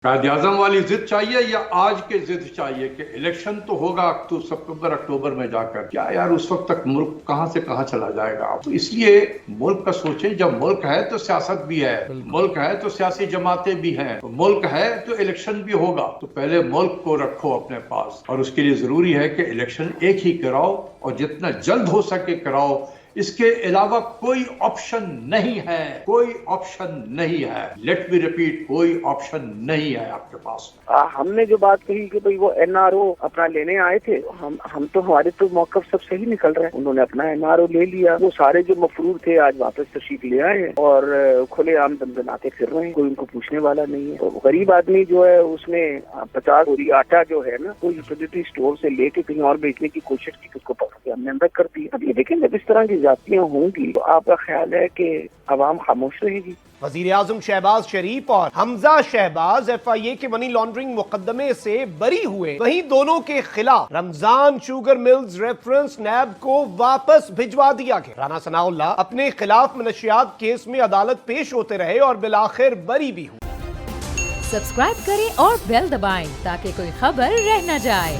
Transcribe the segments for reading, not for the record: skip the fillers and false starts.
कायदे आजम वाली जिद चाहिए या आज के जिद चाहिए कि इलेक्शन तो होगा सितंबर अक्टूबर में जाकर? क्या यार, उस वक्त तक मुल्क कहां से कहां चला जाएगा? तो इसलिए मुल्क का सोचें। जब मुल्क है तो सियासत भी है, मुल्क है तो सियासी जमातें भी हैं, तो मुल्क है तो इलेक्शन भी होगा। तो पहले मुल्क को रखो अपने पास, और उसके लिए जरूरी है कि इलेक्शन एक ही कराओ और जितना जल्द हो सके कराओ। इसके अलावा कोई ऑप्शन नहीं है, कोई ऑप्शन नहीं है। लेट मी रिपीट, कोई ऑप्शन नहीं है आपके पास। हमने जो बात कही कि भाई वो एनआरओ अपना लेने आए थे, हम तो हमारे तो मौकफ सब सही निकल रहे हैं। उन्होंने अपना एनआरओ ले लिया, वो सारे जो मफरूर थे आज वापस तशरीफ ले आए हैं और खुलेआम दमदमाते फिर रहे हैं, कोई उनको पूछने वाला नहीं है। तो गरीब आदमी जो है उसने 50 बोरी आटा जो है ना, कोई यूटिलिटी स्टोर से लेके कहीं और बेचने की कोशिश की, उसको पकड़ के हमने अंदर कर दिया। अब ये देखें, जब इस तरह की जातियां होंगी तो आपका ख्याल है कि अवाम खामोश रहेगी? वजीर आजम शहबाज शरीफ और हमजा शहबाज FIA के मनी लॉन्ड्रिंग मुकदमे से बरी हुए, वहीं दोनों के खिलाफ रमजान शुगर मिल्स रेफरेंस नैब को वापस भिजवा दिया गया। राना सनाउल्लाह अपने खिलाफ मनशियात केस में अदालत पेश होते रहे और बिलाखिर बरी भी हुए। सब्सक्राइब करें और बेल दबाएं ताकि कोई खबर रह न जाए।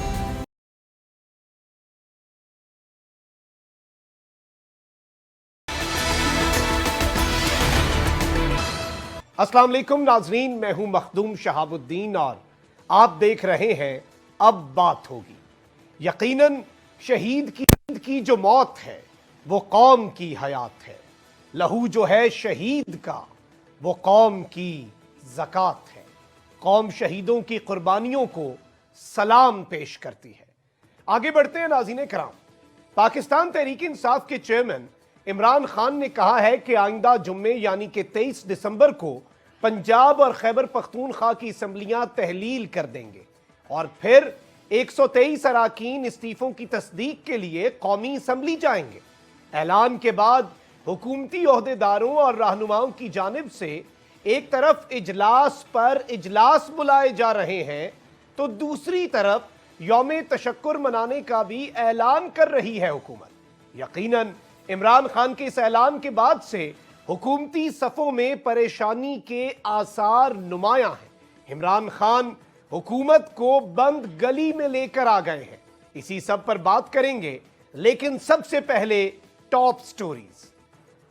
अस्सलाम वालेकुम नाजरीन, मैं हूं मखदूम शहाबुद्दीन और आप देख रहे हैं अब बात होगी। यकीनन शहीद की जो मौत है वो कौम की हयात है। लहू जो है शहीद का वो कौम की ज़कात है। कौम शहीदों की कुर्बानियों को सलाम पेश करती है। आगे बढ़ते हैं नाज़रीन कराम। पाकिस्तान तहरीक इंसाफ के चेयरमैन इमरान खान ने कहा है कि आइंदा जुम्मे यानी कि 23 दिसंबर को पंजाब और खैबर पख्तूनख्वा की असम्बलियां तहलील कर देंगे और फिर 123 अराकीन इस्तीफों की तस्दीक के लिए कौमी असम्बली जाएंगे। ऐलान के बाद हुकूमती ओहदेदारों और रहनुमाओं की जानिब से एक तरफ इजलास पर इजलास बुलाए जा रहे हैं तो दूसरी तरफ यौम तशक्कुर मनाने का भी ऐलान कर रही है हुकूमत। यकीनन इमरान खान के इस ऐलान के बाद से हुकूमती सफ़ों में परेशानी के आसार नुमायां हैं। इमरान खान हुकूमत को बंद गली में लेकर आ गए हैं। इसी सब पर बात करेंगे, लेकिन सबसे पहले टॉप स्टोरीज।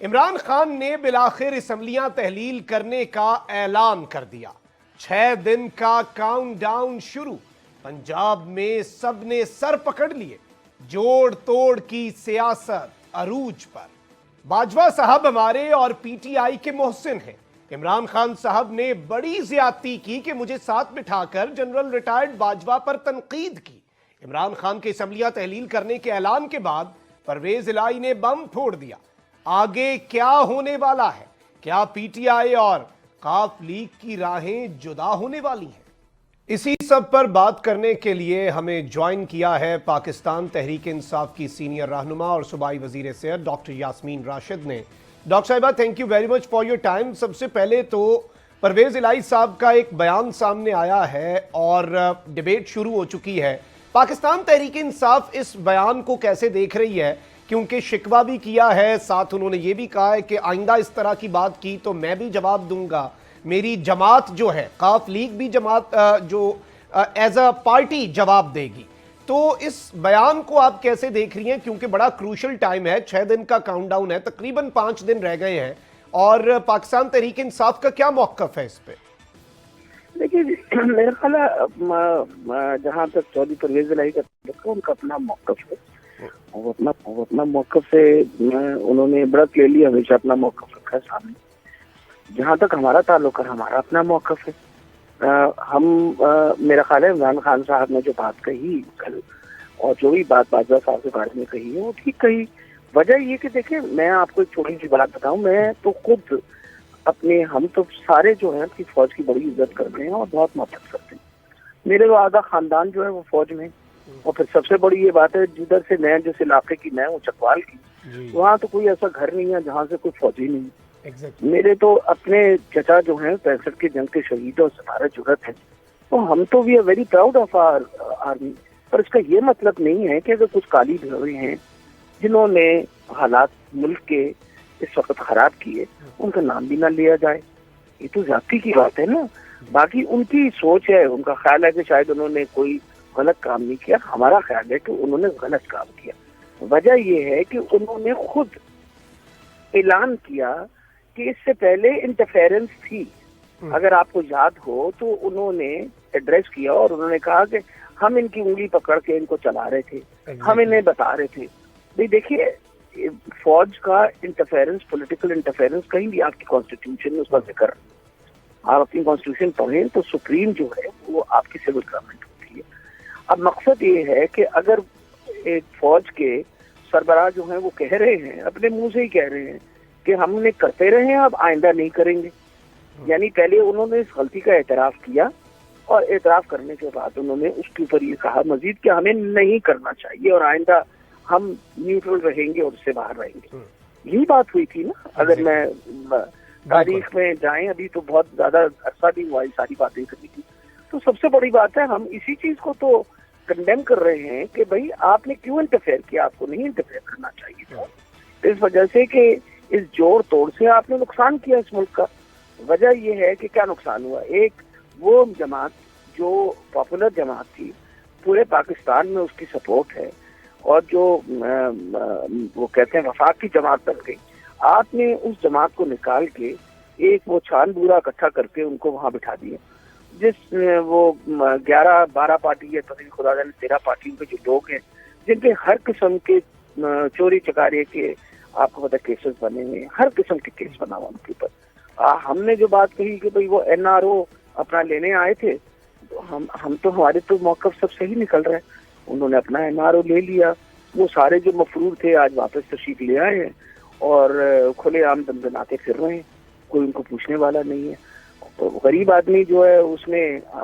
इमरान खान ने बिलाखिर असम्बलियां तहलील करने का ऐलान कर दिया। 6 दिन का काउंटडाउन शुरू। पंजाब में सबने सर पकड़ लिए। जोड़ तोड़ की सियासत अरूज पर। बाजवा साहब हमारे और PTI के मोहसिन हैं। इमरान खान साहब ने बड़ी ज्यादती की कि मुझे साथ बिठाकर जनरल रिटायर्ड बाजवा पर तनकीद की। इमरान खान के असम्बलियां तहलील करने के ऐलान के बाद परवेज इलाही ने बम फोड़ दिया। आगे क्या होने वाला है? क्या PTI और काफ लीग की राहें जुदा होने वाली हैं? इसी सब पर बात करने के लिए हमें ज्वाइन किया है पाकिस्तान तहरीक इंसाफ की सीनियर रहनुमा और सूबाई वजीर सेहत डॉक्टर यास्मीन राशिद ने। डॉक्टर साहिबा, thank you very much for your time. सबसे पहले तो परवेज इलाही साहब का एक बयान सामने आया है और डिबेट शुरू हो चुकी है। पाकिस्तान तहरीक इंसाफ इस बयान को कैसे देख रही है? क्योंकि शिकवा भी किया है, साथ उन्होंने ये भी कहा है कि आइंदा इस तरह की बात की तो मैं भी जवाब दूंगा। मेरी जमात जो है, काफ लीग भी जमात जो एज अ पार्टी जवाब देगी। तो इस बयान को आप कैसे देख रही हैं? क्योंकि बड़ा क्रूशल टाइम है, 6 दिन का काउंटडाउन है, तकरीबन 5 दिन रह गए हैं और पाकिस्तान तहरीक इंसाफ का क्या मौक़िफ़ है इस पे? देखिए, मेरा ख्याल है जहाँ तक चौधरी परवेज इलाही का उनका अपना मौक़िफ़ है, वो अपना मौक़िफ़ से उन्होंने बड़ा क्लियरली हमेशा अपना मौक़िफ़ रखा है सामने। जहाँ तक हमारा ताल्लुक है, हमारा अपना मौक़िफ़ है। मेरा ख्याल है इमरान खान साहब ने जो बात कही कल और जो भी बात बाजवा साहब के बारे में कही है वो ठीक कही। वजह ये कि देखिए, मैं आपको एक छोटी सी बात बताऊं, मैं तो खुद अपने, हम तो सारे जो है अपनी फौज की बड़ी इज्जत करते हैं और बहुत मोहब्बत करते हैं। मेरे तो आधा खानदान जो है वो फौज में, और फिर सबसे बड़ी ये बात है जिधर से मैं, जिस इलाके की मैं हूँ चकवाल की, वहाँ तो कोई ऐसा घर नहीं है जहाँ से कोई फौजी नहीं। मेरे तो अपने चचा जो हैं 65 के जंग के शहीद और सितारा जुर्रत हैं, तो हम तो we are very proud of our army. पर इसका ये मतलब नहीं है कि अगर कुछ काली धब्बे हैं जिन्होंने हालात मुल्क के इस वक्त खराब किए, उनका नाम भी ना लिया जाए। ये तो जाति की बात है ना। باقی ان کی سوچ ہے, ان کا خیال ہے کہ شاید انہوں نے کوئی غلط کام نہیں کیا. ہمارا خیال ہے کہ انہوں نے غلط کام کیا. وجہ یہ ہے کہ انہوں نے خود اعلان کیا کہ اس سے پہلے انٹرفیرنس تھی. اگر آپ کو یاد ہو تو انہوں نے ایڈریس کیا اور انہوں نے کہا کہ ہم ان کی انگلی پکڑ کے ان کو چلا رہے تھے, ہم انہیں بتا رہے تھے. بھائی دیکھیے فوج کا انٹرفیرنس, پولیٹیکل انٹرفیرنس کہیں بھی آپ کی کانسٹیٹیوشن میں اس کا ذکر, آپ اپنی کانسٹیٹیوشن پڑھیں تو سپریم جو ہے وہ آپ کی سول گورنمنٹ ہوتی ہے. اب مقصد یہ ہے کہ اگر ایک فوج کے سربراہ جو ہیں وہ کہہ رہے ہیں, اپنے منہ سے ہی کہہ رہے ہیں کہ ہم نے کرتے رہے ہیں, اب آئندہ نہیں کریں گے. یعنی پہلے انہوں نے اس غلطی کا اعتراف کیا اور اعتراف کرنے کے بعد انہوں نے اس کے اوپر یہ کہا مزید کہ ہمیں نہیں کرنا چاہیے اور آئندہ ہم نیوٹرل رہیں گے اور اس سے باہر رہیں گے. یہی بات ہوئی تھی نا. اگر میں تاریخ میں جائیں, ابھی تو بہت زیادہ عرصہ بھی ہوا یہ ساری باتیں کرنی تھی. تو سب سے بڑی بات ہے ہم اسی چیز کو تو کنڈیم کر رہے ہیں کہ بھائی آپ نے کیوں انٹرفیئر کیا, آپ کو نہیں انٹرفیئر کرنا چاہیے تھا. اس وجہ سے کہ اس جوڑ توڑ سے آپ نے نقصان کیا اس ملک کا. وجہ یہ ہے کہ کیا نقصان ہوا, ایک وہ جماعت جو پاپولر جماعت تھی پورے پاکستان میں اس کی سپورٹ ہے اور جو وہ کہتے ہیں وفاق کی جماعت بن گئی. آپ نے اس جماعت کو نکال کے ایک وہ چھان بورا اکٹھا کر کے ان کو وہاں بٹھا دیا, جس وہ 11-12 پارٹی یا خدا جانے 13 پارٹیوں کے جو لوگ ہیں جن کے ہر قسم کے چوری چکاری کے آپ کو پتا کیسز بنے ہوئے ہیں, ہر قسم کے کیس بنا ہوا ان کے اوپر. ہم نے جو بات کہی کہ بھئی وہ NRO اپنا لینے آئے تھے, ہم تو ہمارے تو موقف سب صحیح نکل رہا ہے. انہوں نے اپنا NRO لے لیا, وہ سارے جو مفرور تھے آج واپس تشریف لے آئے ہیں اور کھلے عام دندناتے پھر رہے ہیں, کوئی ان کو پوچھنے والا نہیں ہے. تو غریب آدمی جو ہے اس نے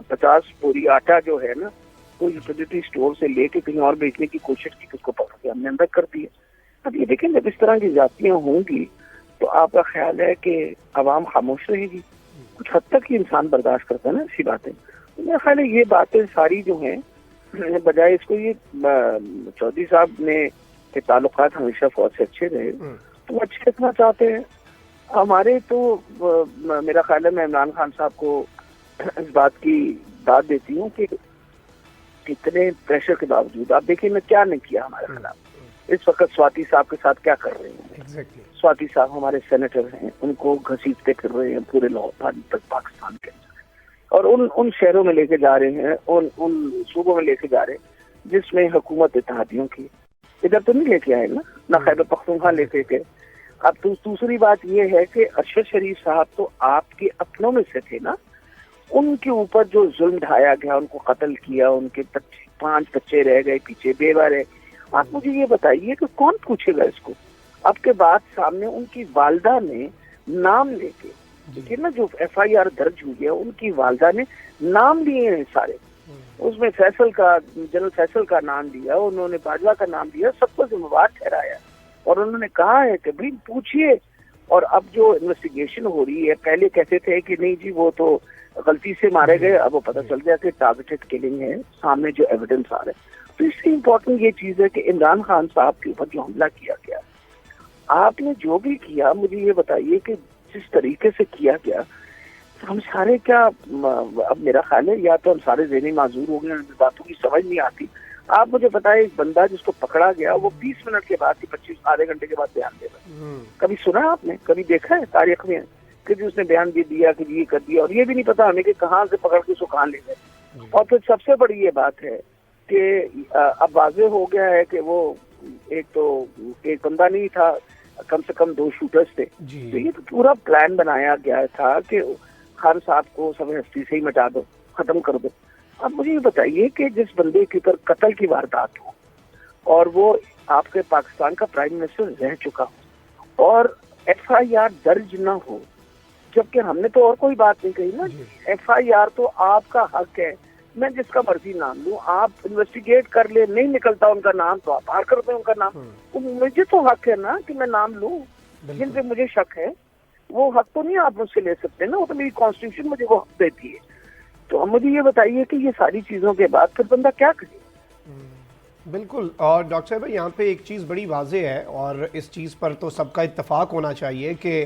50 بوری آٹا جو ہے نا وہ یوٹیلیٹی اسٹور سے لے کے کہیں اور بیچنے کی کوشش کی, اس کو پکڑ کے ہم نے اندر کر دیا. اب یہ دیکھیں جب اس طرح کی زیادتیاں ہوں گی تو آپ کا خیال ہے کہ عوام خاموش رہے گی؟ کچھ حد تک ہی انسان برداشت کرتا ہے نا ایسی باتیں. میرا خیال ہے یہ باتیں ساری جو ہیں بجائے اس کو, یہ چودھری صاحب نے کہ تعلقات ہمیشہ فوج سے اچھے رہے تو اچھے رکھنا چاہتے ہیں. ہمارے تو میرا خیال ہے میں عمران خان صاحب کو اس بات کی داد دیتی ہوں کہ اتنے پریشر کے باوجود آپ دیکھیں میں کیا نہیں کیا ہمارے خلاف. اس وقت سواتی صاحب کے ساتھ کیا کر رہے ہیں, سواتی صاحب ہمارے سینیٹر ہیں, ان کو گھسیٹتے پھر رہے ہیں پورے پاکستان کے اندر, اور ان شہروں میں لے کے جا رہے ہیں, ان صوبوں میں لے کے جا رہے ہیں جس میں حکومت اتحادیوں کی. ادھر تو نہیں لے کے آئے نہ خیبر پختونخوا لے کے گئے. اب دوسری بات یہ ہے کہ ارشد شریف صاحب تو آپ کے اپنوں میں سے تھے نا, ان کے اوپر جو ظلم ڈھایا گیا, ان کو قتل کیا, ان کے 5 بچے رہ گئے پیچھے بیوہ رہے. آپ مجھے یہ بتائیے کہ کون پوچھے گا اس کو؟ اب کے بعد سامنے ان کی والدہ نے نام لے کے, دیکھیے نا جو FIR درج ہوئی ہے ان کی والدہ نے نام لیے ہیں سارے, اس میں فیصل کا, جنرل فیصل کا نام دیا, انہوں نے باجوہ کا نام دیا, سب کو ذمہ وار ٹھہرایا اور انہوں نے کہا ہے کہ بھائی پوچھیے. اور اب جو انویسٹیگیشن ہو رہی ہے, پہلے کہتے تھے کہ نہیں جی وہ تو غلطی سے مارے گئے, اب وہ پتہ چل گیا کہ ٹارگیٹڈ کلنگ ہے, سامنے جو ایویڈنس آ رہا ہے. تو اس سے امپورٹنٹ یہ چیز ہے کہ عمران خان صاحب کے اوپر جو حملہ کیا گیا, آپ نے جو بھی کیا مجھے یہ بتائیے کہ جس طریقے سے کیا گیا ہم سارے کیا, اب میرا خیال ہے یا تو ہم سارے ذہنی معذور ہو گئے, باتوں کی سمجھ نہیں آتی. آپ مجھے بتائیں ایک بندہ جس کو پکڑا گیا وہ 20 منٹ کے بعد 25 آدھے گھنٹے کے بعد بیان دے رہا ہے. کبھی سنا آپ نے, کبھی دیکھا ہے تاریخ میں کہ جی اس نے بیان دے دیا کہ جی یہ کر دیا, اور یہ بھی نہیں پتا ہمیں کہ کہاں سے پکڑ کے اس کو کہاں لے گئے. اور پھر سب سے بڑی یہ بات ہے کہ اب واضح ہو گیا ہے کہ وہ ایک بندہ نہیں تھا, کم سے کم 2 شوٹرز تھے. تو یہ تو پورا پلان بنایا گیا تھا کہ خان صاحب کو سب ہستی سے ہی مٹا دو, ختم کر دو. اب مجھے یہ بتائیے کہ جس بندے کے اوپر قتل کی واردات ہو اور وہ آپ کے پاکستان کا پرائم منسٹر رہ چکا ہو اور FIR درج نہ ہو, جبکہ ہم نے تو اور کوئی بات نہیں کہی نا. FIR تو آپ کا حق ہے, میں جس کا مرضی نام لوں, آپ انویسٹیگیٹ کر لیں, نہیں نکلتا ان کا نام تو آپ باہر کر دیں ان کا نام. مجھے تو حق ہے نا کہ میں نام لوں, جن پہ مجھے شک ہے وہ حق تو نہیں آپ مجھ سے لے سکتے نا, وہ تو میری کانسٹیٹیوشن مجھے وہ حق دیتی ہے. تو اب مجھے یہ بتائیے کہ یہ ساری چیزوں کے بعد پھر بندہ کیا کرے؟ بالکل. اور ڈاکٹر صاحب یہاں پہ ایک چیز بڑی واضح ہے اور اس چیز پر تو سب کا اتفاق ہونا چاہیے کہ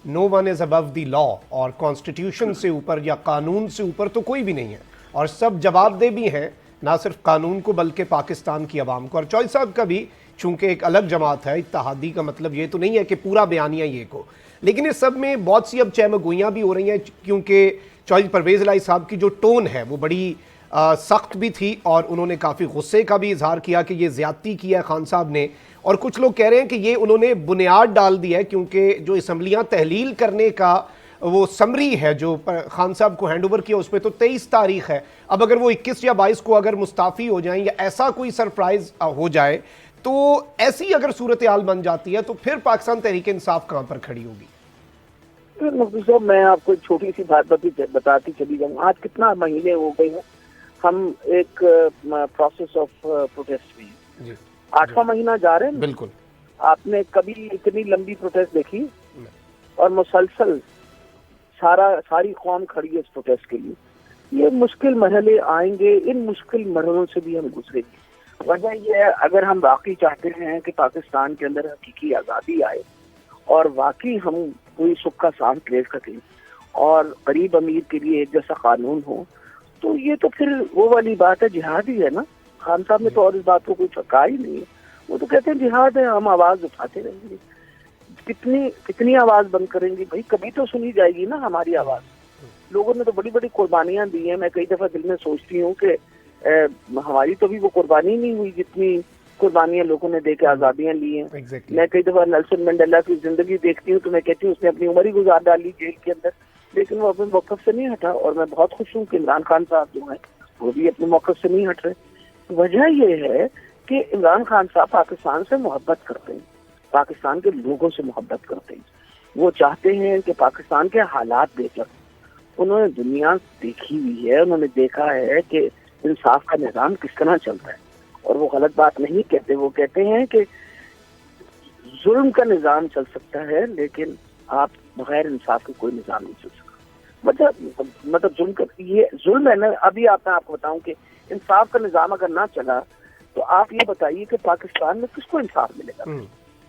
no one is above the law, और कॉन्स्टिट्यूशन से ऊपर या कानून से ऊपर तो कोई भी नहीं है, और सब जवाबदेह भी हैं, ना सिर्फ कानून को बल्कि पाकिस्तान की आवाम को। और चौधरी साहब का भी चूंकि एक अलग जमात है, इत्तेहादी का मतलब ये तो नहीं है कि पूरा बयानिया ये को, लेकिन इस सब में बहुत सी अब चहमगोइयाँ भी हो रही हैं, क्योंकि चौधरी परवेज़ इलाही साहब की जो टोन है वो बड़ी सख्त भी थी, और उन्होंने काफ़ी गुस्से का भी इजहार किया कि ये ज़्यादती किया है खान साहब ने। और कुछ लोग कह रहे हैं कि ये उन्होंने बुनियाद डाल दी है, क्योंकि जो असम्बलियाँ तहलील करने का वो समरी है जो खान साहब को हैंड ओवर किया, उस पर तो 23 तारीख है। अब अगर वो 21 या 22 को अगर मुस्ताफ़ी हो जाएं या ऐसा कोई सरप्राइज हो जाए, तो ऐसी अगर सूरत हाल बन जाती है तो फिर पाकिस्तान तहरीक इंसाफ कहाँ पर खड़ी होगी? मखदूम साहब, मैं आपको एक छोटी सी बात बताती चली जाऊँ। आज कितना महीने हो गए हैं हम एक प्रोसेस ऑफ प्रोटेस्ट में, 8वां महीना जा रहे हैं। बिल्कुल। आपने कभी इतनी लंबी प्रोटेस्ट देखी? और मुसलसल सारी कौम खड़ी है इस प्रोटेस्ट के लिए। ये मुश्किल मरहले आएंगे, इन मुश्किल मरहलों से भी हम गुजरेंगे। वजह यह है, अगर हम वाकई चाहते हैं कि पाकिस्तान के अंदर हकीकी आज़ादी आए और वाकई हम कोई सुख का सांस ले सकें और गरीब अमीर के लिए एक जैसा कानून हो, तो ये तो फिर वो वाली बात है, जिहाद ही है ना। खान साहब ने तो और इस बात को कुछ कहा ही नहीं है। वो तो कहते हैं जिहाद है, हम आवाज उठाते रहेंगे। कितनी आवाज बंद करेंगे भाई? कभी तो सुनी जाएगी ना हमारी आवाज। लोगों ने तो बड़ी बड़ी कुर्बानियां दी हैं। मैं कई दफा दिल में सोचती हूँ कि हमारी तो भी वो कुर्बानी नहीं हुई जितनी कुर्बानियां लोगों ने दे के आजादियां ली हैं। Exactly. मैं कई दफा नेल्सन मंडेला की जिंदगी देखती हूँ तो मैं कहती हूँ उसने अपनी उम्र ही गुजार डाली जेल के अंदर, लेकिन वो अपने मौकफ से नहीं हटा। और मैं बहुत खुश हूँ कि इमरान खान साहब जो है वो भी अपने मौकफ से नहीं हट रहे। वजह यह है कि इमरान खान साहब पाकिस्तान से मोहब्बत करते हैं, पाकिस्तान के लोगों से मोहब्बत करते हैं। वो चाहते हैं कि पाकिस्तान के हालात बेहतर। उन्होंने दुनिया देखी हुई है, उन्होंने देखा है कि इंसाफ का निज़ाम किस तरह चलता है, और वो गलत बात नहीं कहते। वो कहते हैं कि जुल्म का निज़ाम चल सकता है लेकिन आप बगैर इंसाफ के कोई निज़ाम नहीं चल सकता। मतलब जुल्म का ये जुल्म है ना। अभी मैं आपको बताऊं कि इंसाफ का निज़ाम अगर ना चला तो आप ये बताइए कि पाकिस्तान में किसको इंसाफ मिलेगा?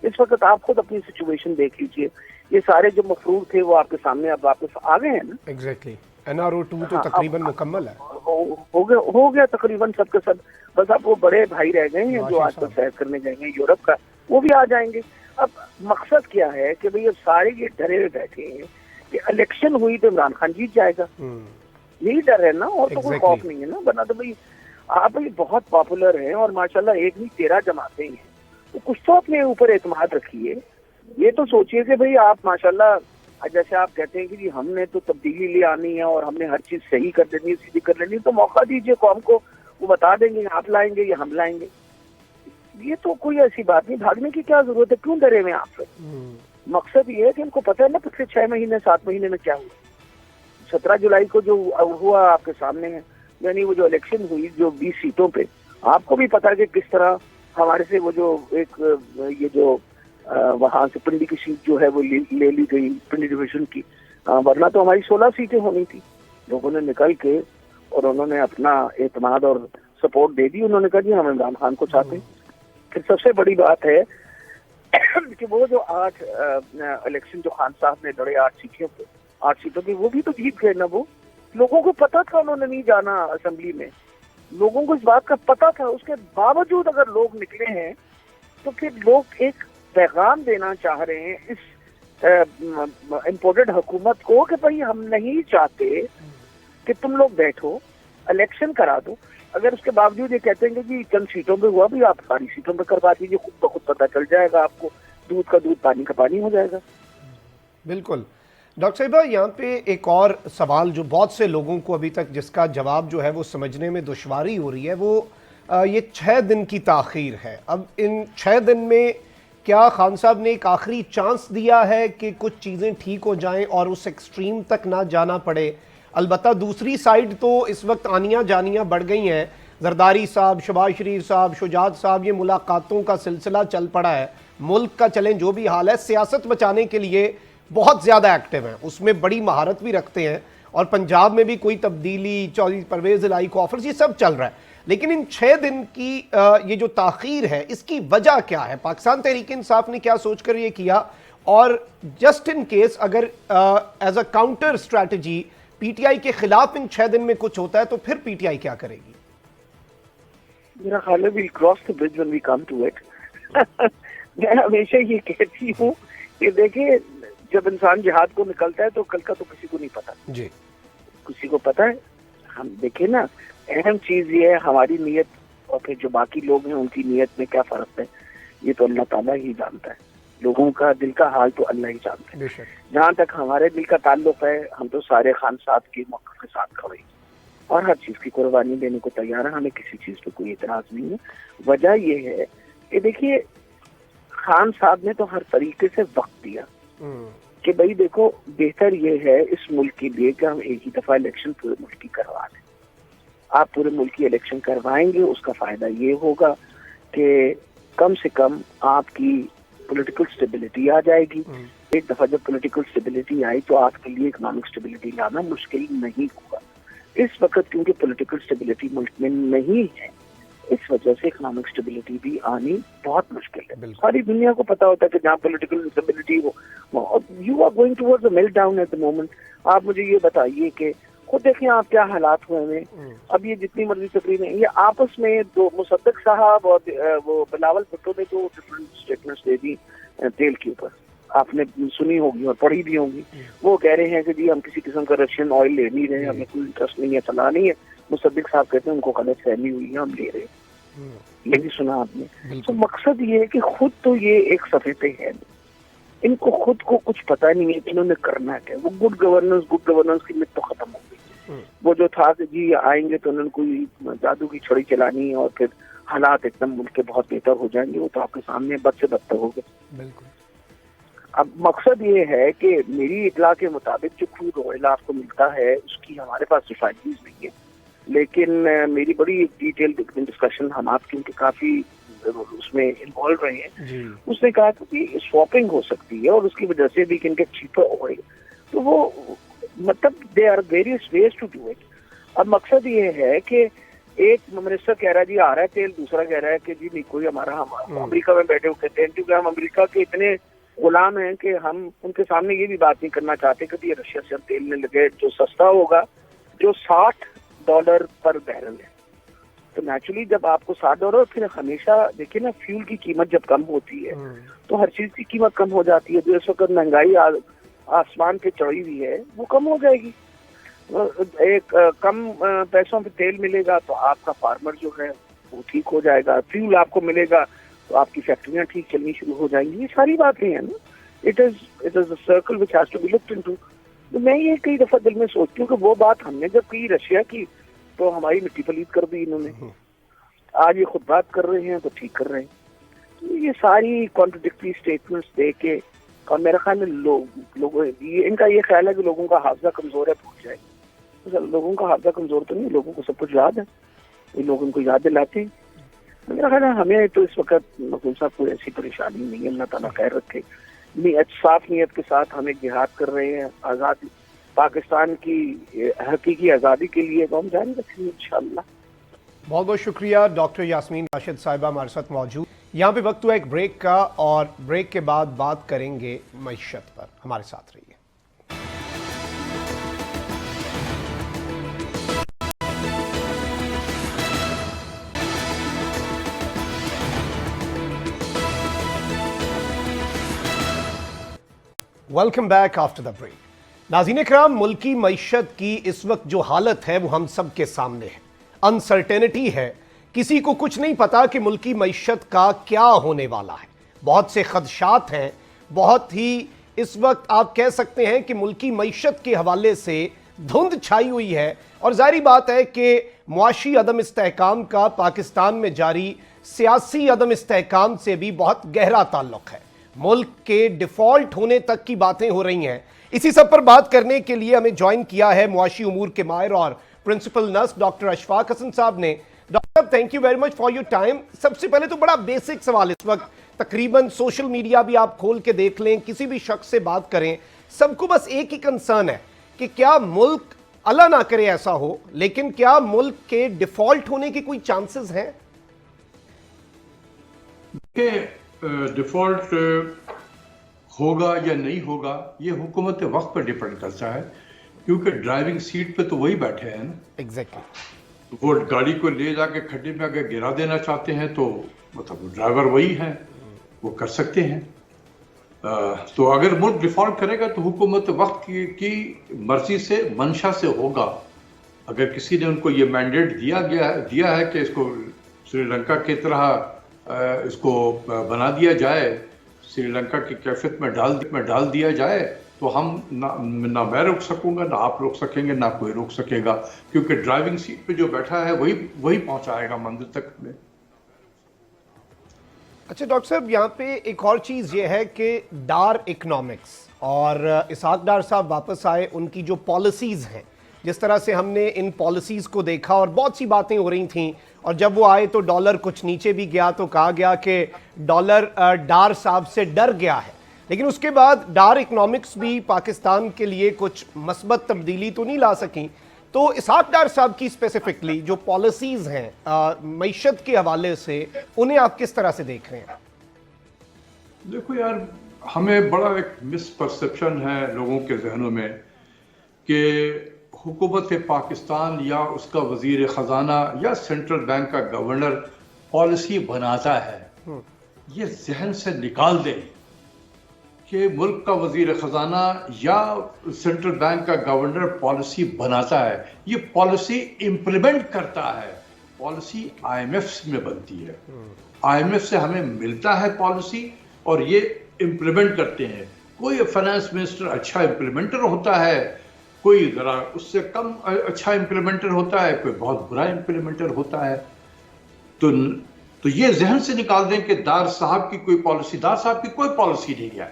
इस वक्त आप खुद अपनी सिचुएशन देख लीजिए। ये सारे जो मफरूर थे वो आपके सामने अब वापस आ गए हैं ना। एग्जैक्टली। NRO 2 तो तकरीबन मुकम्मल है, हो गया तकरीबन सबके सब। बस अब वो बड़े भाई रह गए हैं जो आजकल सैर करने गए हैं यूरोप का, वो भी आ जाएंगे। अब मकसद क्या है कि भाई अब सारे ये डरे हुए बैठे हैं कि इलेक्शन हुई तो इमरान खान जीत जाएगा। यही डर है ना, और तो कोई खौफ नहीं है ना। वरना तो भाई आप भाई बहुत पॉपुलर हैं और माशाल्लाह एक नहीं 13 जमातें हैं, तो कुछ तो अपने ऊपर एतमाद रखिए। ये तो सोचिए कि भाई आप माशाल्लाह, जैसे आप कहते हैं कि जी हमने तो तब्दीली ले आनी है और हमने हर चीज सही कर देनी है, सीधी कर लेनी है, तो मौका दीजिए कौम को। वो बता देंगे आप लाएंगे या हम लाएंगे। ये तो कोई ऐसी बात नहीं, भागने की क्या जरूरत है? क्यों डरे हुए आप? मकसद ये है कि इनको पता है ना पिछले 6 महीने 7 महीने में क्या हुआ। 17 जुलाई को जो हुआ आपके सामने है, यानी वो जो इलेक्शन हुई जो 20 सीटों पे, आपको भी पता है कि किस तरह हमारे से वो जो एक ये जो वहां से पिंडी की सीट जो है वो ले ली गई, पिंडी डिवीजन की। वरना तो हमारी 16 सीटें होनी थी। लोगों ने निकल के और उन्होंने अपना एतमाद और सपोर्ट दे दी। उन्होंने कहा जी हम इमरान खान को चाहते हैं। फिर सबसे बड़ी बात है कि वो जो 8 इलेक्शन जो खान साहब ने लड़े 8 सीटों की, वो भी तो जीत गए ना। वो लोगों को पता था, उन्होंने नहीं जाना असेंबली में, लोगों को इस बात का पता था। उसके बावजूद अगर लोग निकले हैं तो फिर लोग एक पैगाम देना चाह रहे हैं इस इम्पोर्टेड हुकूमत को कि भाई हम नहीं चाहते कि तुम लोग बैठो, इलेक्शन करा दो। अगर उसके बावजूद ये कहते हैं कि जी चंद सीटों पे हुआ, भी आप सारी सीटों पे करवा दीजिए, खुद ब खुद पता चल जाएगा आपको, दूध का दूध पानी का पानी हो जाएगा। बिल्कुल। डॉक्टर साहिबा, यहाँ पे एक और सवाल जो बहुत से लोगों को अभी तक जिसका जवाब जो है वो समझने में दुश्वारी हो रही है, वो ये 6 दिन की ताख़ीर है। अब इन 6 दिन में क्या खान साहब ने एक आखिरी चांस दिया है कि कुछ चीज़ें ठीक हो जाएं और उस एक्सट्रीम तक ना जाना पड़े? अलबत्ता दूसरी साइड तो इस वक्त आनियाँ जानियाँ बढ़ गई हैं। जरदारी साहब, शहबाज शरीफ साहब, शुजात साहब, ये मुलाकातों का सिलसिला चल पड़ा है। मुल्क का चलें जो भी हाल है, सियासत बचाने के लिए बहुत ज़्यादा एक्टिव हैं, उसमें बड़ी महारत भी रखते हैं। और पंजाब में भी कोई तब्दीली, चौधरी परवेज़ इलाही को ऑफर्स, ये सब चल रहा है। लेकिन इन 6 दिन की ये जो ताख़ीर है, इसकी वजह क्या है? पाकिस्तान तहरीक इंसाफ ने क्या सोचकर ये किया? اور جسٹ ان کیس اگر as a counter strategy P T I کے خلاف ان 6 دن میں کچھ ہوتا ہے تو پھر پی ٹی آئی کیا کرے گی؟ میرا خیال ہے we'll cross the bridge when we come to it. میں ہمیشہ یہ کہتی ہوں کہ دیکھیں جب انسان جہاد کو نکلتا ہے تو کل کا تو کسی کو نہیں پتا جی کسی کو پتا ہے. ہم دیکھیں نا اہم چیز یہ ہے ہماری نیت اور پھر جو باقی لوگ ہیں ان کی نیت میں کیا فرق ہے یہ تو اللہ تعالیٰ ہی جانتا ہے. لوگوں کا دل کا حال تو اللہ ہی جانتا ہے. بے شک. جہاں تک ہمارے دل کا تعلق ہے ہم تو سارے خانساد کے موقف کے ساتھ کھڑے ہیں اور ہر چیز کی قربانی دینے کو تیار ہے. ہمیں کسی چیز پہ کوئی اعتراض نہیں ہے. وجہ یہ ہے کہ دیکھیے خان صاحب نے تو ہر طریقے سے وقت دیا کہ بھائی دیکھو بہتر یہ ہے اس ملک کے لیے کہ ہم ایک ہی دفعہ الیکشن پورے ملک کی کروا لیں. آپ پورے ملک کی الیکشن کروائیں گے اس کا فائدہ یہ ہوگا کہ کم سے کم آپ کی پولیٹیکل سٹیبلٹی آ جائے گی. ایک دفعہ جب پولیٹیکل سٹیبلٹی آئی تو آپ کے لیے اکنامک سٹیبلٹی لانا مشکل نہیں ہوگا. اس وقت کیونکہ پولیٹیکل سٹیبلٹی ملک میں نہیں ہے اس وجہ سے اکنامک سٹیبلٹی بھی آنی بہت مشکل ہے. ساری دنیا کو پتا ہوتا ہے کہ جہاں پولیٹیکل سٹیبلٹی ہو you are going towards a melt down at the moment. آپ مجھے یہ بتائیے کہ خود دیکھیں آپ کیا حالات ہوئے ہیں. اب یہ جتنی مرضی تقریریں یہ آپس میں دو مصدق صاحب اور وہ بلاول بھٹو نے تو ڈفرنٹ اسٹیٹمنٹس دے دی تیل کے اوپر. آپ نے سنی ہوگی اور پڑھی بھی ہوں گی. وہ کہہ رہے ہیں کہ جی ہم کسی قسم کا رشین آئل لے نہیں رہے ہمیں کوئی انٹرسٹ نہیں ہے چلا نہیں ہے. مصدق صاحب کہتے ہیں ان کو غلط فہمی ہوئی ہے ہم لے رہے ہیں. یہ بھی سنا آپ نے. تو مقصد یہ ہے کہ خود تو یہ ایک صفحے پہ ہے ان کو خود کو کچھ پتہ نہیں ہے کہ انہوں نے کرنا کیا. وہ گڈ گورننس کی مت تو ختم ہو گئی. وہ جو تھا کہ جی آئیں گے تو انہوں نے کوئی جادو کی چھڑی چلانی ہے اور پھر حالات ایک دم ملک کے بہت بہتر ہو جائیں گے. وہ تو آپ کے سامنے بد سے بدتر ہو گئے. بالکل. اب مقصد یہ ہے کہ میری اطلاع کے مطابق جو کروڈ آئل آپ کو ملتا ہے اس کی ہمارے پاس ریفائنریز نہیں ہے لیکن میری بڑی ڈیٹیل ڈسکشن ہم آپ کیونکہ کافی اس میں انوالو رہے ہیں. اس نے کہا کہ سواپنگ ہو سکتی ہے اور اس کی وجہ سے we can get cheaper oil. تو وہ مطلب they are various ways to do it. اب مقصد یہ ہے کہ ایک منسٹر کہہ رہا ہے جی آ رہا ہے تیل دوسرا کہہ رہا ہے کہ جی نہیں کوئی ہمارا ہم امریکہ میں بیٹھے ہوئے کہتے ہیں کیونکہ ہم امریکہ کے اتنے غلام ہیں کہ ہم ان کے سامنے یہ بھی بات نہیں کرنا چاہتے کہ یہ رشیا سے ہم تیل لے لگے جو سستا ہوگا جو $60 پر بیرل ہے. تو نیچرلی جب آپ کو $60 پھر ہمیشہ دیکھیں نا فیول کی قیمت جب کم ہوتی ہے تو ہر چیز کی قیمت کم ہو جاتی ہے. جو اس وقت مہنگائی آسمان پہ چڑھی ہوئی ہے وہ کم ہو جائے گی. ایک کم پیسوں پہ تیل ملے گا تو آپ کا فارمر جو ہے وہ ٹھیک ہو جائے گا. فیول آپ کو ملے گا تو آپ کی فیکٹریاں ٹھیک چلنی شروع ہو جائیں گی. یہ ساری باتیں ہیں نا. It is a circle which has to be locked into. تو میں یہ کئی دفعہ دل میں سوچتی ہوں کہ وہ بات ہم نے جب کی رشیا کی تو ہماری مٹی پلید کر دی انہوں نے. آج یہ خود بات کر رہے ہیں تو ٹھیک کر رہے ہیں. تو یہ ساری کانٹرڈکٹری اسٹیٹمنٹس دے کے اور میرا خیال میں لوگ ان کا یہ خیال ہے کہ لوگوں کا حافظہ کمزور ہے بھول جائے. لوگوں کا حافظہ کمزور تو نہیں لوگوں کو سب کچھ یاد ہے. یہ لوگ ان کو یاد دلاتے ہیں. میرا خیال ہے ہمیں تو اس وقت مقبول صاحب کوئی ایسی پریشانی نہیں ہے. اللہ تعالیٰ خیر رکھے. صاف نیت کے ساتھ ہم ایک جہاد کر رہے ہیں آزادی پاکستان کی حقیقی آزادی کے لیے تو ہم جاری رکھیں گے انشاءاللہ. بہت بہت شکریہ ڈاکٹر یاسمین راشد صاحبہ ہمارے ساتھ موجود. یہاں پہ وقت ہوا ایک بریک کا اور بریک کے بعد بات کریں گے معیشت پر. ہمارے ساتھ رہیے. Welcome back after the break. ناظرین اکرام ملکی معیشت کی اس وقت جو حالت ہے وہ ہم سب کے سامنے ہے. انسرٹینٹی ہے. کسی کو کچھ نہیں پتا کہ ملکی معیشت کا کیا ہونے والا ہے. بہت سے خدشات ہیں. بہت ہی اس وقت آپ کہہ سکتے ہیں کہ ملکی معیشت کے حوالے سے دھند چھائی ہوئی ہے. اور ظاہری بات ہے کہ معاشی عدم استحکام کا پاکستان میں جاری سیاسی عدم استحکام سے بھی بہت گہرا تعلق ہے. ملک کے ڈیفالٹ ہونے تک کی باتیں ہو رہی ہیں. اسی سب پر بات کرنے کے لیے ہمیں جوائن کیا ہے معاشی امور کے ماہر اور principal nurse doctor Ashfaq Hassan صاحب نے. Doctor thank you very much for your time. سب سے پہلے تو بڑا بیسک سوال اس وقت تقریباً سوشل میڈیا بھی آپ کھول کے دیکھ لیں کسی بھی شخص سے بات کریں سب کو بس ایک ہی کنسرن ہے کہ کیا ملک اللہ نہ کرے ایسا ہو لیکن کیا ملک کے ڈیفالٹ ہونے کے کوئی چانسز ہیں؟ ڈیفالٹ ہوگا یا نہیں ہوگا یہ حکومت وقت پر ڈیپینڈ کرتا ہے، کیونکہ ڈرائیونگ سیٹ پہ تو وہی بیٹھے ہیں نا. ایگزیکٹلی. وہ گاڑی کو لے جا کے کھڈے میں اگر گرا دینا چاہتے ہیں تو مطلب ڈرائیور وہی ہیں، وہ کر سکتے ہیں. تو اگر ملک ڈیفالٹ کرے گا تو حکومت وقت کی مرضی سے، منشا سے ہوگا. اگر کسی نے ان کو یہ مینڈیٹ دیا ہے کہ اس کو سری لنکا کی طرح اس کو بنا دیا جائے، سری لنکا کی کیفیت میں ڈال دیا جائے، تو ہم نہ میں روک سکوں گا، نہ آپ روک سکیں گے، نہ کوئی روک سکے گا، کیونکہ ڈرائیونگ سیٹ پہ جو بیٹھا ہے وہی پہنچائے گا منزل تک میں. اچھا ڈاکٹر صاحب، یہاں پہ ایک اور چیز یہ ہے کہ ڈار اکنامکس، اور اسحاق ڈار صاحب واپس آئے، ان کی جو پالیسیز ہیں، جس طرح سے ہم نے ان پالیسیز کو دیکھا اور بہت سی باتیں ہو رہی تھیں، اور جب وہ آئے تو ڈالر کچھ نیچے بھی گیا، تو کہا گیا کہ ڈالر ڈار صاحب سے ڈر گیا ہے. لیکن اس کے بعد ڈار اکنامکس بھی پاکستان کے لیے کچھ مثبت تبدیلی تو نہیں لا سکیں. تو اسحاق ڈار صاحب کی اسپیسیفکلی جو پالیسیز ہیں معیشت کے حوالے سے، انہیں آپ کس طرح سے دیکھ رہے ہیں؟ دیکھو یار، ہمیں بڑا ایک مس پرسپشن ہے لوگوں کے ذہنوں میں کہ حکومت پاکستان یا اس کا وزیر خزانہ یا سینٹرل بینک کا گورنر پالیسی بناتا ہے. یہ ذہن سے نکال دیں کہ ملک کا وزیر خزانہ یا سینٹرل بینک کا گورنر پالیسی بناتا ہے. یہ پالیسی امپلیمنٹ کرتا ہے. پالیسی آئی ایم ایف میں بنتی ہے، آئی ایم ایف سے ہمیں ملتا ہے پالیسی، اور یہ امپلیمنٹ کرتے ہیں. کوئی فائنانس منسٹر اچھا امپلیمنٹر ہوتا ہے، کوئی ذرا اس سے کم اچھا امپلیمنٹر ہوتا ہے، کوئی بہت برا امپلیمنٹر ہوتا ہے. تو یہ ذہن سے نکال دیں کہ ڈار صاحب کی کوئی پالیسی نہیں ہے.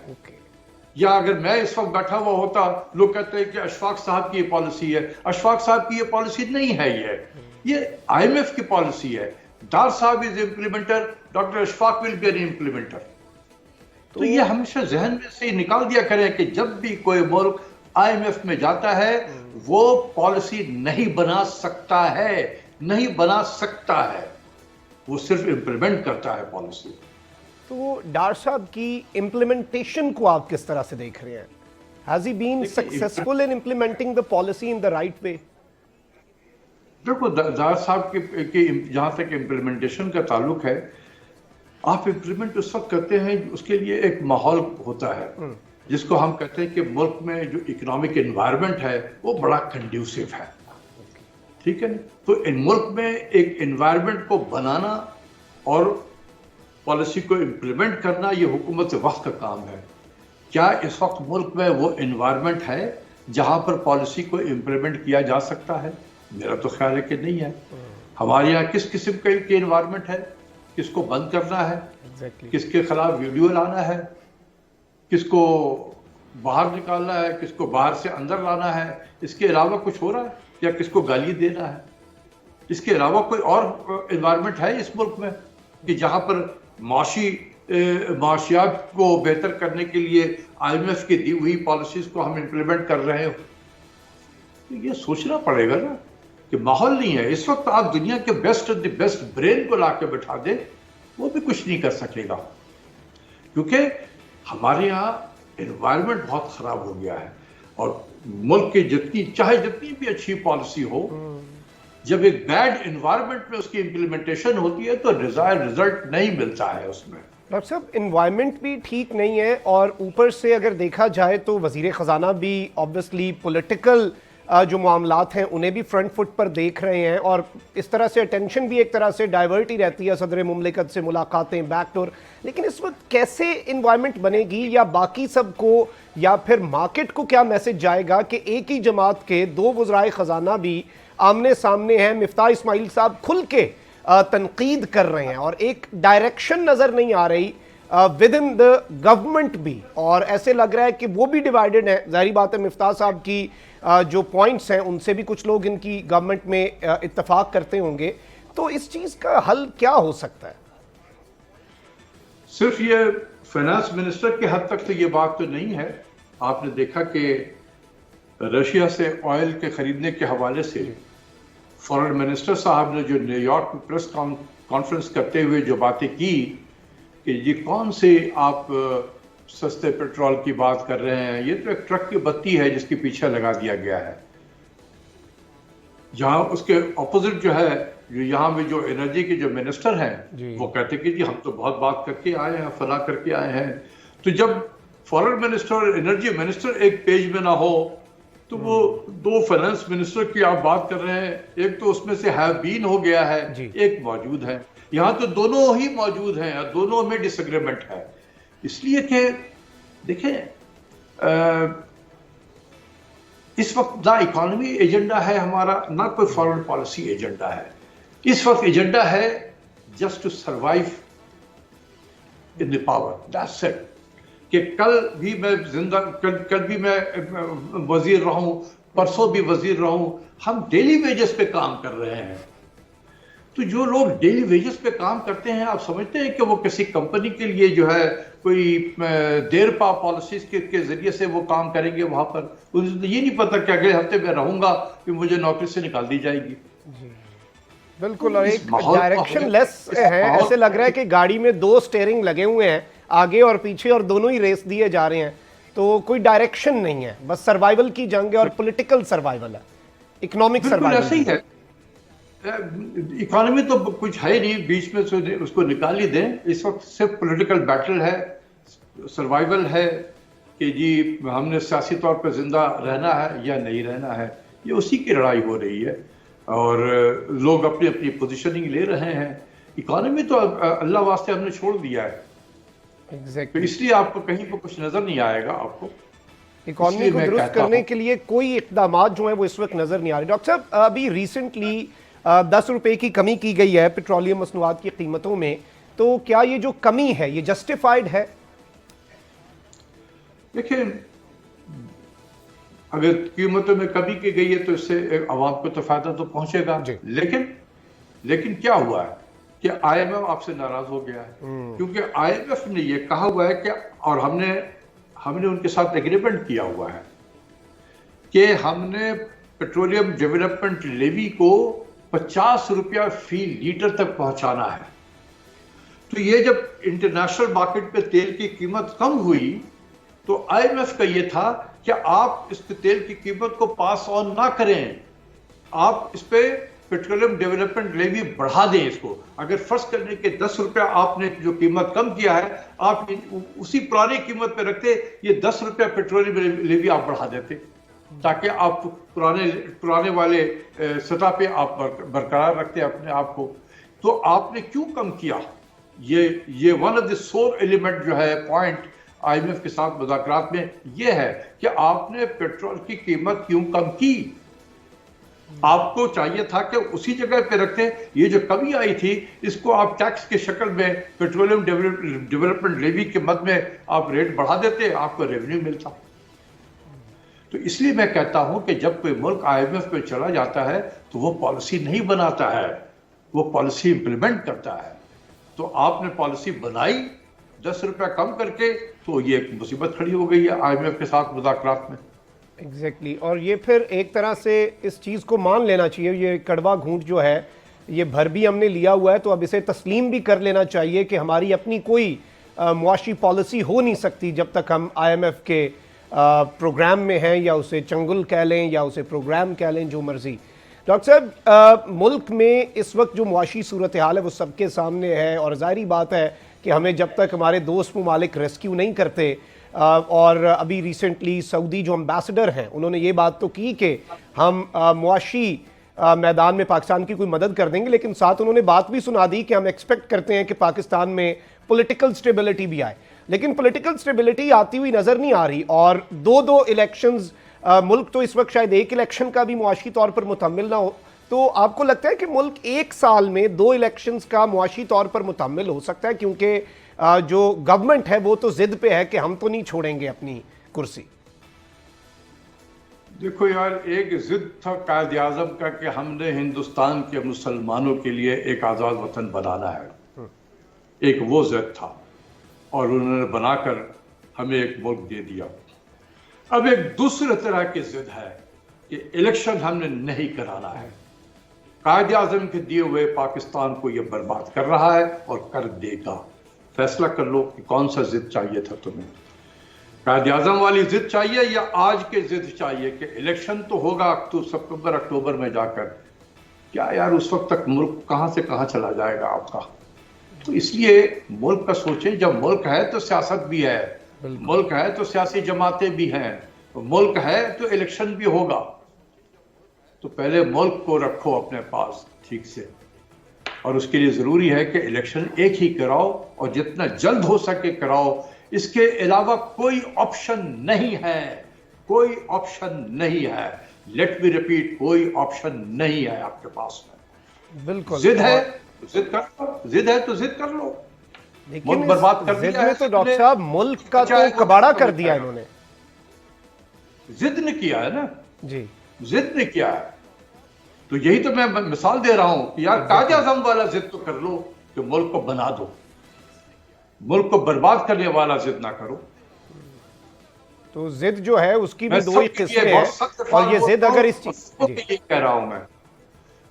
یا اگر میں اس وقت بیٹھا ہوا ہوتا، لوگ کہتے ہیں کہ اشفاق صاحب کی یہ پالیسی ہے. اشفاق صاحب کی یہ پالیسی نہیں ہے، یہ آئی ایم ایف کی پالیسی ہے. ڈار صاحب is implementer, doctor Ashfaq will be an implementer. تو یہ ہمیشہ ذہن میں سے نکال دیا کریں کہ جب بھی کوئی ملک آئی ایم ایف میں جاتا ہے وہ پالیسی نہیں بنا سکتا ہے، وہ صرف امپلیمنٹ کرتا ہے پالیسی. تو ڈار صاحب کی امپلیمنٹیشن کو آپ کس طرح سے دیکھ رہے ہیں؟ Has he been successful in implementing the policy in the right way? دیکھو، ڈار صاحب کی جہاں تک امپلیمنٹیشن کا تعلق ہے، آپ امپلیمنٹ اس وقت کرتے ہیں اس کے لیے ایک ماحول ہوتا ہے جس کو ہم کہتے ہیں کہ ملک میں جو اکنامک انوائرمنٹ ہے وہ بڑا کنڈیوسو ہے. ٹھیک ہے نا؟ تو ان ملک میں ایک انوائرمنٹ کو بنانا اور پالیسی کو امپلیمنٹ کرنا یہ حکومت وقت کا کام ہے. کیا اس وقت ملک میں وہ انوائرمنٹ ہے جہاں پر پالیسی کو امپلیمنٹ کیا جا سکتا ہے؟ میرا تو خیال ہے کہ نہیں ہے. ہمارے یہاں کس قسم کی انوائرمنٹ ہے؟ کس کو بند کرنا ہے، کس کے خلاف ویڈیو لانا ہے، کس کو باہر نکالنا ہے، کس کو باہر سے اندر لانا ہے، اس کے علاوہ کچھ ہو رہا ہے؟ یا کس کو گالی دینا ہے؟ اس کے علاوہ کوئی اور انوائرمنٹ ہے اس ملک میں کہ جہاں پر معاشیات کو بہتر کرنے کے لیے آئی ایم ایف کی دی ہوئی پالیسیز کو ہم امپلیمنٹ کر رہے ہو؟ تو یہ سوچنا پڑے گا نا کہ ماحول نہیں ہے. اس وقت آپ دنیا کے بیسٹ برین کو لا کے بٹھا دیں، وہ بھی کچھ نہیں کر سکے گا، کیونکہ ہمارے یہاں انوائرمنٹ بہت خراب ہو گیا ہے. اور ملک کی چاہے جتنی بھی اچھی پالیسی ہو، جب ایک بیڈ انوائرمنٹ میں اس کی امپلیمنٹیشن ہوتی ہے تو ڈیزائر رزلٹ نہیں ملتا ہے اس میں. ڈاکٹر صاحب، انوائرمنٹ بھی ٹھیک نہیں ہے، اور اوپر سے اگر دیکھا جائے تو وزیر خزانہ بھی آبویسلی پولیٹیکل جو معاملات ہیں انہیں بھی فرنٹ فٹ پر دیکھ رہے ہیں، اور اس طرح سے اٹینشن بھی ایک طرح سے ڈائیورٹ ہی رہتی ہے صدر مملکت سے ملاقاتیں، بیک ڈور. لیکن اس وقت کیسے انوائرمنٹ بنے گی، یا باقی سب کو یا پھر مارکیٹ کو کیا میسج جائے گا کہ ایک ہی جماعت کے دو وزرائے خزانہ بھی آمنے سامنے ہیں، مفتاح اسماعیل صاحب کھل کے تنقید کر رہے ہیں، اور ایک ڈائریکشن نظر نہیں آ رہی ود ان دا گورنمنٹ بھی، اور ایسے لگ رہا ہے کہ وہ بھی ڈیوائیڈڈ ہیں. ظاہری بات ہے مفتاح صاحب کی جو پوائنٹس ہیں ان سے بھی کچھ لوگ ان کی گورنمنٹ میں اتفاق کرتے ہوں گے. تو اس چیز کا حل کیا ہو سکتا ہے؟ صرف یہ فائنانس منسٹر کے حد تک تو یہ بات تو نہیں ہے. آپ نے دیکھا کہ رشیا سے آئل کے خریدنے کے حوالے سے فارن منسٹر صاحب نے جو نیو یارک میں پریس کانفرنس کرتے ہوئے جو باتیں کی کہ یہ کون سے آپ सस्ते पेट्रोल की बात कर रहे हैं, ये तो एक ट्रक की बत्ती है जिसके पीछे लगा दिया गया है। जहां उसके ऑपोजिट जो है, जो यहाँ में जो एनर्जी के जो मिनिस्टर हैं वो कहते कि जी हम तो बहुत बात करके आए हैं, फला करके आए हैं। तो जब फॉरेन मिनिस्टर और एनर्जी मिनिस्टर एक पेज में ना हो तो वो दो फाइनेंस मिनिस्टर की आप बात कर रहे हैं, एक तो उसमें से हैव बीन हो गया है, एक मौजूद है। यहाँ तो दोनों ही मौजूद हैं और दोनों में डिसएग्रीमेंट है। इसलिए कि देखें, इस वक्त ना इकोनॉमी एजेंडा है हमारा, ना कोई फॉरेन पॉलिसी एजेंडा है। इस वक्त एजेंडा है just to survive in the power, that's it. कि कल भी मैं जिंदा, कल भी मैं वजीर रहूं, परसों भी वजीर रहूं, हम डेली वेजेस पे काम कर रहे हैं। तो जो लोग डेली वेजेस पे काम करते हैं, आप समझते हैं कि वो किसी कंपनी के लिए जो है कोई देर पा पॉलिसीज के जरिए से वो काम करेंगे वहां पर? उन्हें ये नहीं पता कि अगले हफ्ते में रहूंगा कि मुझे नौकरी से निकाल दी जाएगी। बिल्कुल, और एक डायरेक्शन लेस है। ऐसे लग रहा है कि गाड़ी में दो स्टीयरिंग लगे हुए हैं, आगे और पीछे, और दोनों ही रेस दिए जा रहे हैं। तो कोई डायरेक्शन नहीं है, बस सर्वाइवल की जंग है, और पॉलिटिकल सर्वाइवल है, इकोनॉमिक सर्वाइवल। ऐसे ही है, इकोनॉमी तो कुछ है नहीं, बीच में से उसको निकाल ही दें। इस वक्त सिर्फ पॉलिटिकल बैटल है, सर्वाइवल है कि जी हमने सियासी तौर पर जिंदा रहना है या नहीं रहना है। ये उसी की लड़ाई हो रही है और लोग अपनी अपनी पोजीशनिंग ले रहे हैं। इकोनॉमी तो अल्लाह वास्ते हमने छोड़ दिया है। Exactly. तो इसलिए आपको कहीं पर कुछ नजर नहीं आएगा। आपको इकोनॉमी को दुरुस्त करने के लिए कोई इकदाम जो है वो इस वक्त नजर नहीं आ रहे। डॉक्टर साहब, अभी रिसेंटली 10 रुपए की कमी की गई है पेट्रोलियम मसनूआत की कीमतों में, तो क्या ये जो कमी है ये जस्टिफाइड है? देखिए, अगर कीमतों में कमी की गई है तो इससे आवाम को तो फायदा तो पहुंचेगा। लेकिन क्या हुआ है कि आईएमएफ आपसे नाराज हो गया है, क्योंकि आईएमएफ ने यह कहा हुआ है कि, और हमने उनके साथ एग्रीमेंट किया हुआ है कि हमने पेट्रोलियम डेवलपमेंट लेवी को 50 रुपया फी लीटर तक पहुंचाना है। तो ये जब इंटरनेशनल मार्केट पे तेल की कीमत कम हुई तो आईएमएफ का ये था कि आप इस तेल की कीमत को पास ऑन ना करें, आप इस पे पेट्रोलियम डेवलपमेंट लेवी बढ़ा दें इसको। अगर फर्ज करने के 10 रुपया आपने जो कीमत कम किया है, आप उसी पुरानी कीमत पे रखते, ये 10 रुपया पेट्रोलियम लेवी आप बढ़ा देते, ताकि आप पुराने वाले सतह पे आप बरकरार रखते अपने आप को। तो आपने क्यों कम किया? ये वन ऑफ द सोर एलिमेंट जो है, पॉइंट आईएमएफ के साथ मुज़ाकरात में ये है कि आपने पेट्रोल की कीमत क्यों कम की? आपको चाहिए था कि उसी जगह पे रखते। ये जो कमी आई थी इसको आप टैक्स के शक्ल में पेट्रोलियम डेवलपमेंट लेवी के मद में आप रेट बढ़ा देते, आपको रेवेन्यू मिलता। तो इसलिए मैं कहता हूं कि जब कोई मुल्क आईएमएफ पे चला जाता है तो वो पॉलिसी नहीं बनाता है, वो पॉलिसी इंप्लीमेंट करता है। तो आपने पॉलिसी बनाई 10 रुपया कम करके, तो ये एक मुसीबत खड़ी हो गई है आईएमएफ के साथ मुज़ाकरात में। एग्जैक्टली और ये फिर एक तरह से इस चीज़ को मान लेना चाहिए, ये कड़वा घूंट जो है ये भर भी हमने लिया हुआ है, तो अब इसे तस्लीम भी कर लेना चाहिए कि हमारी अपनी कोई मुआशी पॉलिसी हो नहीं सकती जब तक हम आईएमएफ के प्रोग्राम में हैं, या उसे चंगुल कह लें या उसे प्रोग्राम कह लें, जो मर्जी। डॉक्टर साहब, मुल्क में इस वक्त जो मुआशी सूरत हाल है वो सबके सामने है, और ज़ाहिरी बात है कि हमें जब तक हमारे दोस्त ममालिक रेस्क्यू नहीं करते, और अभी रिसेंटली सऊदी जो एम्बेसडर हैं उन्होंने ये बात तो की कि हम मुआशी मैदान में पाकिस्तान की कोई मदद कर देंगे, लेकिन साथ उन्होंने बात भी सुना दी कि हम एक्सपेक्ट करते हैं कि पाकिस्तान में पॉलिटिकल स्टेबिलिटी भी आए। लेकिन पॉलिटिकल स्टेबिलिटी आती हुई नज़र नहीं आ रही, और दो इलेक्शंस, मुल्क तो इस वक्त शायद एक इलेक्शन का भी मुआशी तौर पर मुतम्मिल ना हो। तो आपको लगता है कि मुल्क एक साल में 2 इलेक्शंस का मुआशी तौर पर मुतम्मिल हो सकता है? क्योंकि जो गवर्नमेंट है वो तो जिद पे है कि हम तो नहीं छोड़ेंगे अपनी कुर्सी। देखो यार, एक जिद था कायद आज़म का कि हमने हिंदुस्तान के मुसलमानों के लिए एक आज़ाद वतन बनाना है, एक वो जिद था, और उन्होंने बनाकर हमें एक मुल्क दे दिया। अब एक दूसरे तरह की जिद है कि इलेक्शन हमने नहीं कराना है। कायद आज़म के दिए हुए पाकिस्तान को यह बर्बाद कर रहा है और कर देगा। फैसला कर लो कि कौन सा जिद चाहिए था तुम्हें। कायद आज़म वाली जिद चाहिए या आज के जिद चाहिए कि इलेक्शन तो होगा सितंबर अक्टूबर में जाकर? क्या यार उस वक्त तक मुल्क कहां से कहां चला जाएगा आपका? तो इसलिए मुल्क का सोचें, जब मुल्क है तो सियासत भी है, मुल्क है तो सियासी जमातें भी हैं, मुल्क है तो इलेक्शन भी होगा। तो पहले मुल्क को रखो अपने पास ठीक से, और उसके लिए जरूरी है कि इलेक्शन एक ही कराओ और जितना जल्द हो सके कराओ। इसके अलावा कोई ऑप्शन नहीं है, कोई ऑप्शन नहीं है। लेट मी रिपीट, कोई ऑप्शन नहीं है आपके पास में। बिल्कुल, जिद है तो जिद कर लो, जिद है तो जिद कर लो। लेकिन बर्बाद कर जिद दिया में है तो डॉक्टर साहब मुल्क का तो कबाड़ा कर दिया इन्होंने। जिद ने किया है ना जी, जिद ने किया है। तो यही तो मैं मिसाल दे रहा हूं कि यार कायद आज़म वाला जिद तो कर लो कि मुल्क को बना दो, मुल्क को बर्बाद करने वाला जिद ना करो। तो जिद जो है उसकी भी मैं दो ही सबके लिए किस्में बहुत हैं, सख्त और ये अल्फाज जिद बोलता अगर हूं इस और चीज सबों के लिए कह रहा हूं,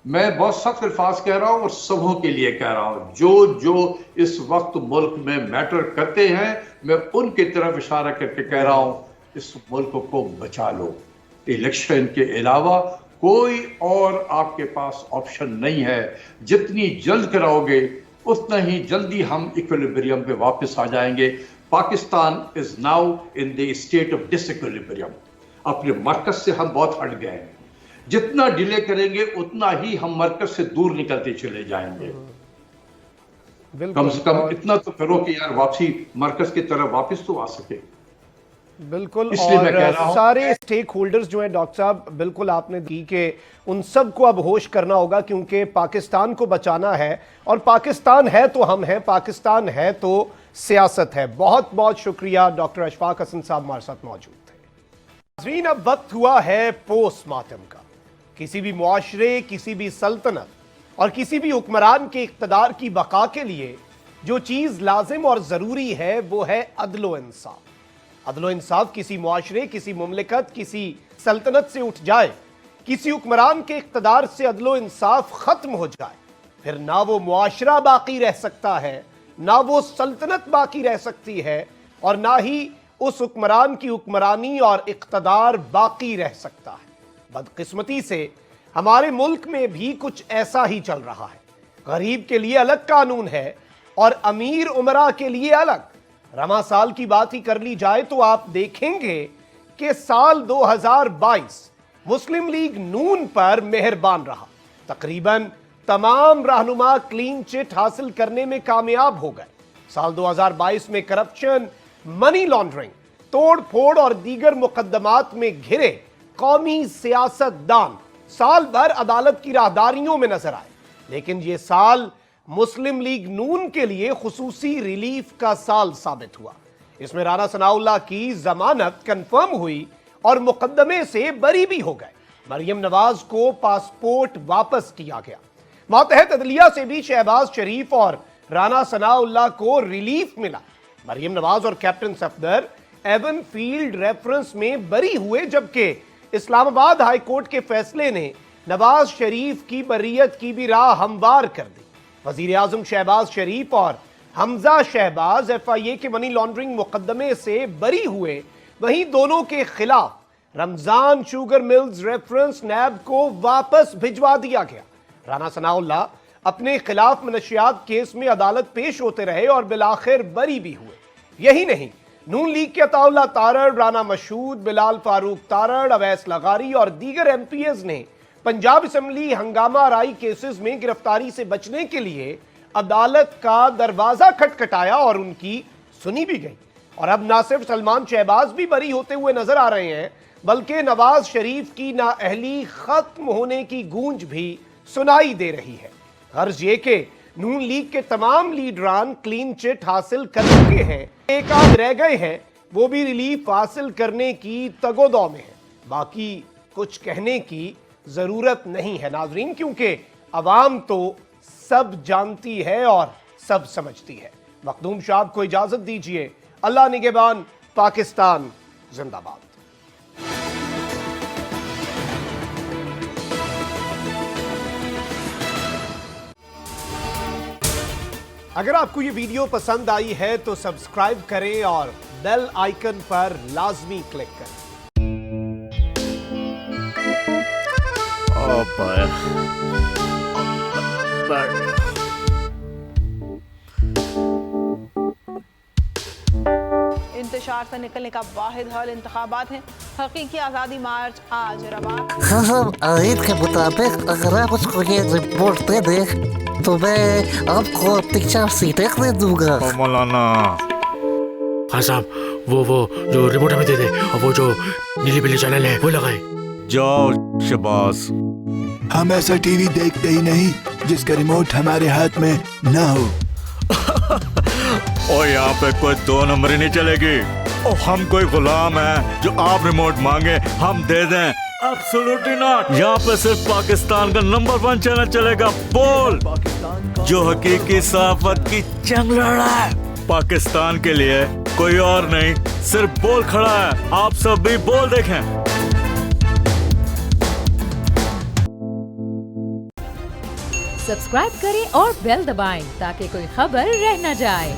मैं बहुत सख्त अल्फाज कह रहा हूं और सबों के लिए कह रहा हूं, जो जो इस वक्त मुल्क में मैटर करते हैं, मैं उनकी तरफ इशारा करके कह रहा हूं, इस मुल्क को बचा लो। इलेक्शन के अलावा कोई और आपके पास ऑप्शन नहीं है। जितनी जल्द कराओगे उतना ही जल्दी हम इक्विलिब्रियम पे वापस आ जाएंगे। Pakistan is now in the state of disequilibrium. अपने मरकज से हम बहुत हट गए हैं। जितना डिले करेंगे उतना ही हम मरकज से दूर निकलते चले जाएंगे। कम से कम इतना तो करो कि यार वापसी मरकज की तरफ वापस तो आ सके। बिल्कुल, इसलिए मैं कह और रहा हूं सारे स्टेक होल्डर्स जो हैं डॉक्टर साहब, बिल्कुल आपने दी कि उन सबको अब होश करना होगा, क्योंकि पाकिस्तान को बचाना है, और पाकिस्तान है तो हम हैं, पाकिस्तान है तो सियासत है। बहुत बहुत शुक्रिया डॉक्टर अशफाक हसन साहब हमारे साथ मौजूद थे। नाज़रीन, अब वक्त हुआ है पोस्टमार्टम का। किसी भी मुआशरे, किसी भी सल्तनत और किसी भी हुक्मरान के इक़्तिदार की बका के लिए जो चीज़ लाजिम और ज़रूरी है वो है अदल व इंसाफ। अदल व इंसाफ किसी मुआशरे, किसी मुमलिकत, किसी सल्तनत से उठ जाए, किसी हुक्मरान के इक़्तिदार से अदल व इंसाफ खत्म हो जाए, फिर ना वो मुआशरा बाकी रह सकता है, ना वो सल्तनत बाकी रह सकती है, और ना ही उस हुक्मरान की हुक्मरानी और इक़्तिदार बाकी रह सकता है। बदकिस्मती से हमारे मुल्क में भी कुछ ऐसा ही चल रहा है। गरीब के लिए अलग कानून है और अमीर उमरा के लिए अलग। रमा साल की बात ही कर ली जाए तो आप देखेंगे कि साल 2022 मुस्लिम लीग नून पर मेहरबान रहा। तकरीबन तमाम रहनुमा क्लीन चिट हासिल करने में कामयाब हो गए। साल 2022 में करप्शन, मनी लॉन्ड्रिंग, तोड़ फोड़ और दीगर मुकदमात में घिरे कौमी सियासतदान साल भर अदालत की राहदारियों में नजर आए। लेकिन यह साल मुस्लिम लीग नून के लिए खुसूसी रिलीफ का साल साबित हुआ। इसमें राना सनाउल्लाह की जमानत कंफर्म हुई और मुकदमे से बरी भी हो गए। मरियम नवाज को पासपोर्ट वापस किया गया। मातहत अदलिया से भी शहबाज शरीफ और राना सनाउल्लाह को रिलीफ मिला। मरियम नवाज और captain Safdar Avenfield reference में बरी हुए, जबकि इस्लामाबाद हाई कोर्ट के फैसले ने नवाज शरीफ की बर्रियत की भी राह हमवार कर दी। वजीर आजम शहबाज शरीफ और हमजा शहबाज FIA के मनी लॉन्ड्रिंग मुकदमे से बरी हुए, वहीं दोनों के खिलाफ रमजान शुगर मिल्स रेफरेंस नैब को वापस भिजवा दिया गया। राना सनाउल्लाह अपने खिलाफ मनशियात केस में अदालत पेश होते रहे और बिलाखिर बरी भी हुए। यही नहीं, नून लीग के अताउल्लाह तारड़, राना मशहूद, बिलाल फारूक तारड़, अवैस लगारी और दीगर MPs ने पंजाब असेंबली हंगामा राई केसेस में गिरफ्तारी से बचने के लिए अदालत का दरवाजा खटखटाया और उनकी सुनी भी गई। और अब ना सिर्फ सलमान शहबाज भी बरी होते हुए नजर आ रहे हैं, बल्कि नवाज शरीफ की नाअहली खत्म होने की गूंज भी सुनाई दे रही है। गर्ज ये कि नून लीग के तमाम लीडरान क्लीन चिट हासिल कर चुके हैं, एक आध रह गए हैं, वो भी रिलीफ हासिल करने की तगोदौ में है। बाकी कुछ कहने की जरूरत नहीं है नाजरीन, क्योंकि अवाम तो सब जानती है और सब समझती है। मखदूम साहब को इजाजत दीजिए। अल्लाह निगहबान, पाकिस्तान जिंदाबाद। अगर आपको ये वीडियो पसंद आई है तो सब्सक्राइब करें और बेल आइकन पर लाजमी क्लिक करें। इंतशार से निकलने का वाहिद हल इंतखाबात हैं। हकीकी आज़ादी मार्च आज रवा। हम आयत के मुताबिक अगर आप उसको ये रिपोर्ट दे दें तो मैं आपको 3-4 सीटें दे दूंगा। मौलाना हाँ साहब, वो जो रिमोट हमें दे दे और वो जो नीली पीली चैनल है वो लगाए। जाओ शबास। हम ऐसा टीवी देखते ही नहीं जिसका रिमोट हमारे हाथ में ना हो। और यहाँ पे कोई 2 नंबर ही नहीं चलेगी। और हम कोई गुलाम है जो आप रिमोट मांगे हम दे दें? Absolutely not. यहाँ पे सिर्फ पाकिस्तान का नंबर 1 चैनल चलेगा, बोल, जो हकीकी सहाफत की जंग लड़ रहा है। पाकिस्तान के लिए कोई और नहीं, सिर्फ बोल खड़ा है। आप सब भी बोल देखें। सब्सक्राइब करें और बेल दबाएं ताकि कोई खबर रह न जाए।